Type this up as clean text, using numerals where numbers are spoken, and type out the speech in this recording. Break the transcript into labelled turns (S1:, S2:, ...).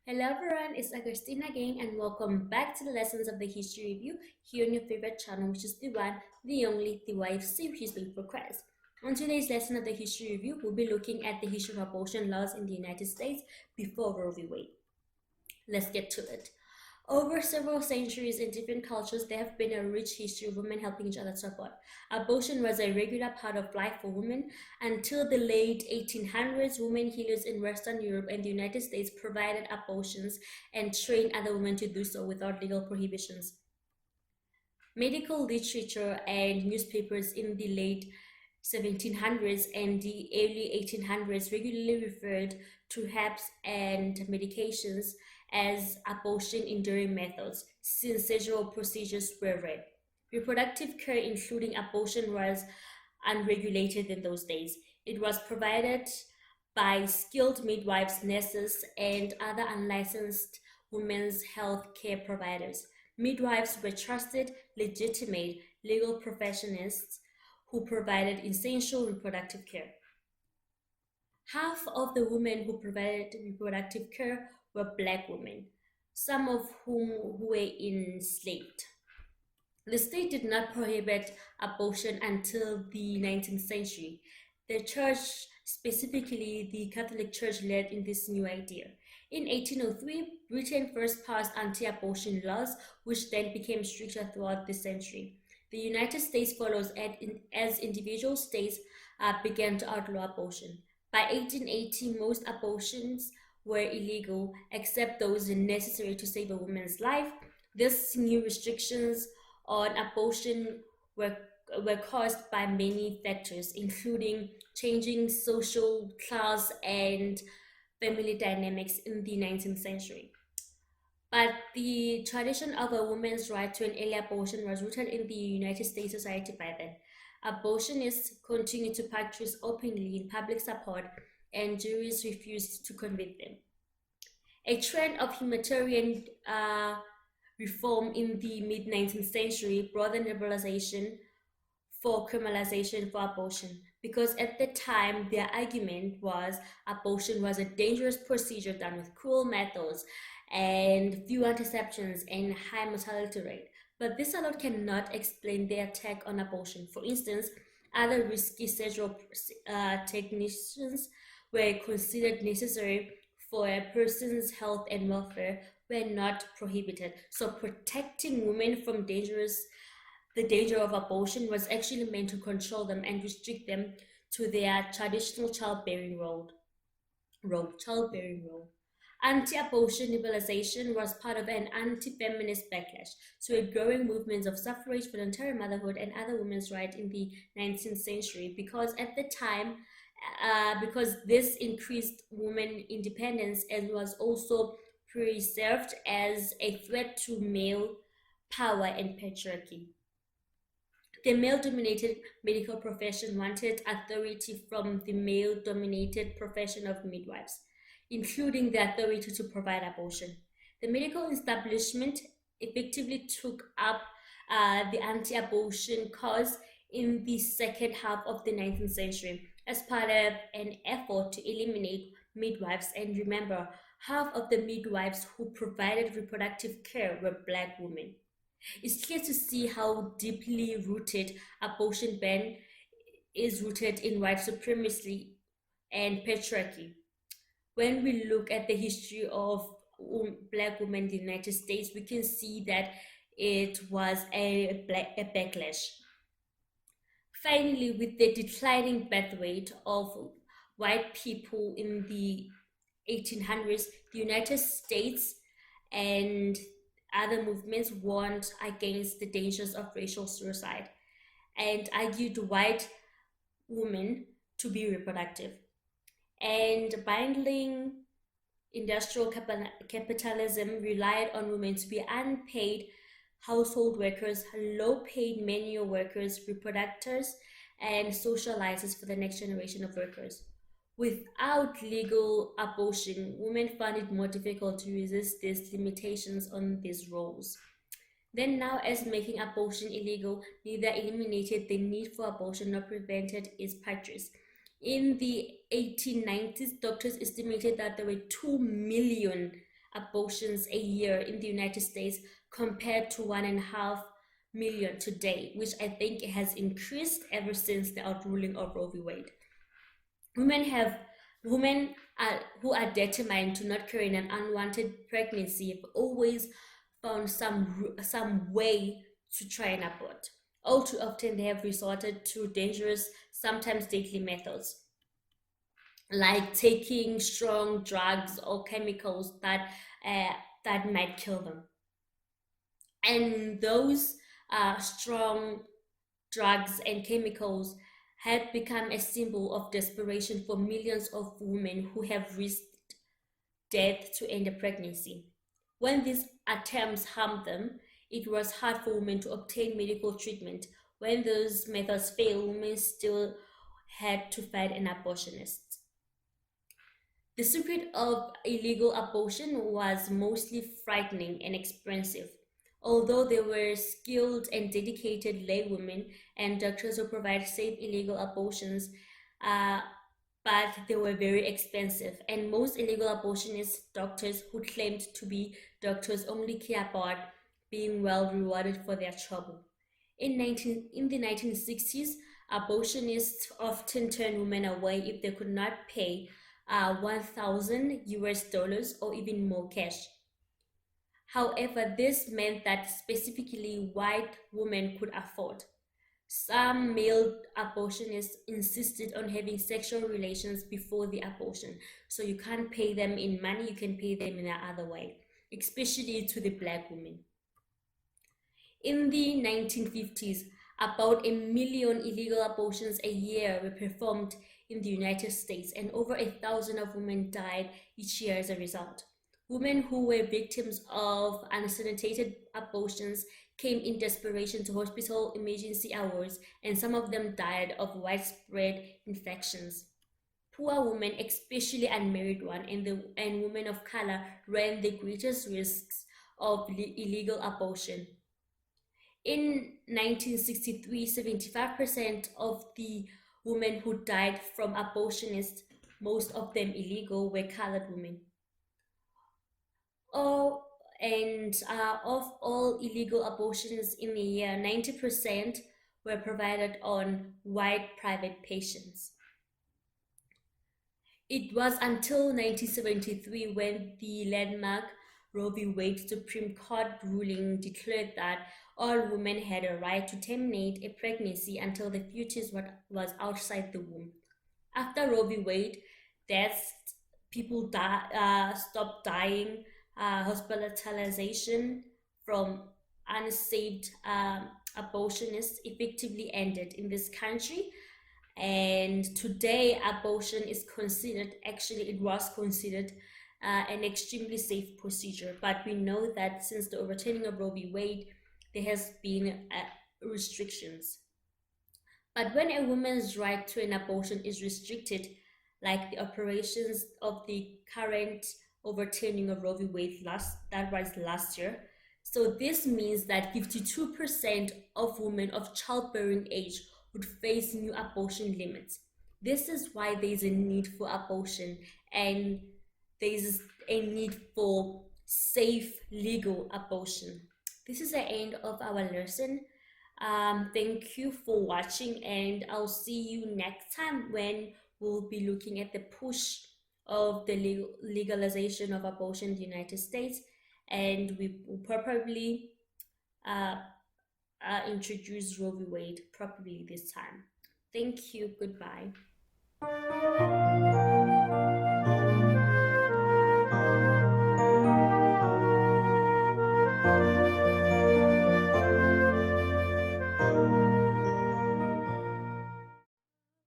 S1: Hello everyone, it's Agustina again and welcome back to the Lessons of the History Review here on your favorite channel, which is the one, the only, the YFC, which is being progressed. On today's lesson of the History Review, we'll be looking at the history of abortion laws in the United States before Roe v. Wade. Let's get to it. Over several centuries in different cultures, there have been a rich history of women helping each other support. Abortion was a regular part of life for women. Until the late 1800s, women healers in Western Europe and the United States provided abortions and trained other women to do so without legal prohibitions. Medical literature and newspapers in the late 1700s and the early 1800s regularly referred to herbs and medications as abortion enduring methods, since surgical procedures were rare. Reproductive care, including abortion, was unregulated in those days. It was provided by skilled midwives, nurses, and other unlicensed women's health care providers. Midwives were trusted, legitimate legal professionals who provided essential reproductive care. Half of the women who provided reproductive care were black women, some of whom were enslaved. The state did not prohibit abortion until the 19th century. The church, specifically the Catholic Church, led in this new idea. In 1803, Britain first passed anti-abortion laws, which then became stricter throughout the century. The United States follows as individual states began to outlaw abortion. By 1880, most abortions were illegal, except those necessary to save a woman's life. These new restrictions on abortion were caused by many factors, including changing social class and family dynamics in the 19th century. But the tradition of a woman's right to an early abortion was rooted in the United States society by then. Abortionists continued to practice openly in public support, and juries refused to convict them. A trend of humanitarian reform in the mid 19th century brought the liberalization for criminalization for abortion, because at the time their argument was abortion was a dangerous procedure done with cruel methods and few interceptions and high mortality rate. But this alone cannot explain their attack on abortion. For instance, other risky surgical techniques were considered necessary for a person's health and welfare were not prohibited. So protecting women from the danger of abortion was actually meant to control them and restrict them to their traditional childbearing role. Anti-abortion liberalization was part of an anti-feminist backlash to a growing movement of suffrage, voluntary motherhood, and other women's rights in the 19th century, because at the time, because this increased women independence and was also perceived as a threat to male power and patriarchy. The male-dominated medical profession wanted authority from the male-dominated profession of midwives, including the authority to provide abortion. The medical establishment effectively took up the anti-abortion cause in the second half of the 19th century as part of an effort to eliminate midwives. And remember, half of the midwives who provided reproductive care were black women. It's clear to see how deeply rooted abortion ban is rooted in white supremacy and patriarchy. When we look at the history of black women in the United States, we can see that it was a backlash. Finally, with the declining birth rate of white people in the 1800s, the United States and other movements warned against the dangers of racial suicide and argued white women to be reproductive. And binding industrial capitalism relied on women to be unpaid household workers, low-paid manual workers, reproductors, and socializers for the next generation of workers. Without legal abortion, women found it more difficult to resist these limitations on these roles. Then now, as making abortion illegal neither eliminated the need for abortion nor prevented its practice. In the 1890s, doctors estimated that there were 2 million abortions a year in the United States compared to 1.5 million today, which I think has increased ever since the outruling of Roe v. Wade. Women who are determined to not carry an unwanted pregnancy have always found some way to try and abort. All too often, they have resorted to dangerous, sometimes deadly methods, like taking strong drugs or chemicals that might kill them. And those strong drugs and chemicals had become a symbol of desperation for millions of women who have risked death to end a pregnancy. When these attempts harmed them, it was hard for women to obtain medical treatment. When those methods failed, women still had to fight an abortionist. The secret of illegal abortion was mostly frightening and expensive. Although there were skilled and dedicated laywomen and doctors who provide safe illegal abortions, uh, but they were very expensive. And most illegal abortionist doctors who claimed to be doctors only care about being well rewarded for their trouble. In the 1960s, abortionists often turned women away if they could not pay 1,000 US dollars or even more cash. However, this meant that specifically white women could afford. Some male abortionists insisted on having sexual relations before the abortion. So you can't pay them in money, you can pay them in another way, especially to the black women. In the 1950s, about 1 million illegal abortions a year were performed in the United States, and over 1,000 of women died each year as a result. Women who were victims of unsanitated abortions came in desperation to hospital emergency hours, and some of them died of widespread infections. Poor women, especially unmarried ones, and women of color ran the greatest risks of illegal abortion. In 1963, 75% of the women who died from abortionists, most of them illegal, were colored women. Oh, and of all illegal abortions in a year, 90% were provided on white private patients. It was until 1973 when the landmark Roe v. Wade Supreme Court ruling declared that all women had a right to terminate a pregnancy until the fetus was outside the womb. After Roe v. Wade, deaths, people stopped dying, hospitalization from unsaved abortionists effectively ended in this country. And today, abortion is considered, actually, it was considered an extremely safe procedure. But we know that since the overturning of Roe v. Wade, there has been restrictions. But when a woman's right to an abortion is restricted, like the operations of the current overturning of Roe v. Wade that was last year, so this means that 52% of women of childbearing age would face new abortion limits. This is why there is a need for abortion, and there is a need for safe legal abortion. This is the end of our lesson. Thank you for watching, and I'll see you next time when we'll be looking at the push of the legalization of abortion in the United States, and we will probably introduce Roe v. Wade properly this time. Thank you. Goodbye.